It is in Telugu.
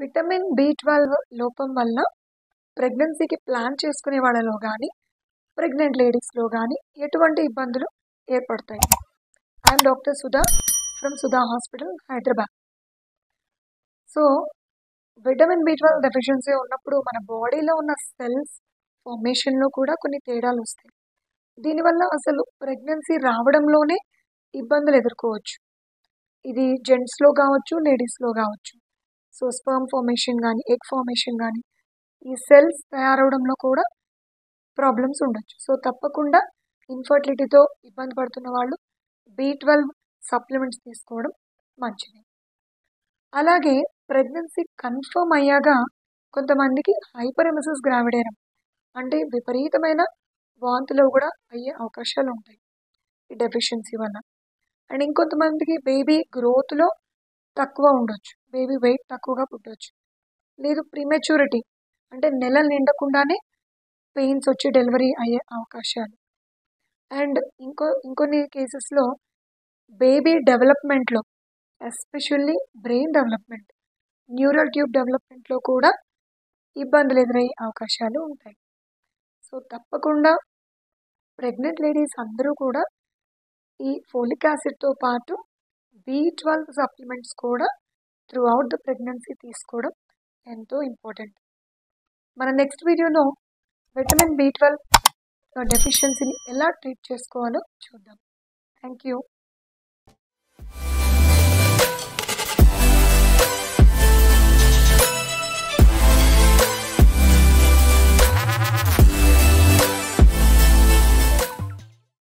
విటమిన్ బి12 లోపం వల్ల ప్రెగ్నెన్సీకి ప్లాన్ చేసుకునే వాళ్ళలో కానీ ప్రెగ్నెంట్ లేడీస్లో కానీ ఎటువంటి ఇబ్బందులు ఏర్పడతాయి? I'm doctor Sudha from Sudha hospital Hyderabad. So vitamin B12 deficiency ఉన్నప్పుడు మన బాడీలో ఉన్న సెల్స్ ఫార్మేషన్లో కూడా కొన్ని తేడాలు వస్తాయి. దీనివల్ల అసలు ప్రెగ్నెన్సీ రావడంలోనే ఇబ్బందులు ఎదుర్కోవచ్చు. ఇది జెంట్స్లో కావచ్చు, లేడీస్లో కావచ్చు. సో స్పర్మ్ ఫార్మేషన్ కానీ, ఎగ్ ఫార్మేషన్ కానీ, ఈ సెల్స్ తయారవడంలో కూడా ప్రాబ్లమ్స్ ఉండొచ్చు. సో తప్పకుండా ఇన్ఫర్టిలిటీతో ఇబ్బంది పడుతున్న వాళ్ళు బి12 సప్లిమెంట్స్ తీసుకోవడం మంచిది. అలాగే ప్రెగ్నెన్సీ కన్ఫర్మ్ అయ్యాక కొంతమందికి హైపరెమెసిస్ గ్రావిడేరం అంటే విపరీతమైన వాంతులు కూడా అయ్యే అవకాశాలు ఉంటాయి ఈ డెఫిషియన్సీ వల్ల. అండ్ ఇంకొంతమందికి బేబీ గ్రోత్లో తక్కువ ఉండొచ్చు, బేబీ వెయిట్ తక్కువగా పుట్టవచ్చు. లేదు ప్రీమెచ్యూరిటీ అంటే నెలలు నిండకుండానే పెయిన్స్ వచ్చి డెలివరీ అయ్యే అవకాశాలు. అండ్ ఇంకొన్ని కేసెస్లో బేబీ డెవలప్మెంట్లో especially brain development, neural tube డెవలప్మెంట్లో కూడా ఇబ్బందులు ఎదురయ్యే అవకాశాలు ఉంటాయి. సో తప్పకుండా ప్రెగ్నెంట్ లేడీస్ అందరూ కూడా ఈ ఫోలిక్ యాసిడ్తో పాటు బి12 సప్లిమెంట్స్ కూడా త్రూ అవుట్ ద ప్రెగ్నెన్సీ తీసుకోవడం ఎంతో ఇంపార్టెంట్. మన నెక్స్ట్ వీడియోలో విటమిన్ బి12 డెఫిషియన్సీని ఎలా ట్రీట్ చేసుకోవాలో చూద్దాం. Thank you.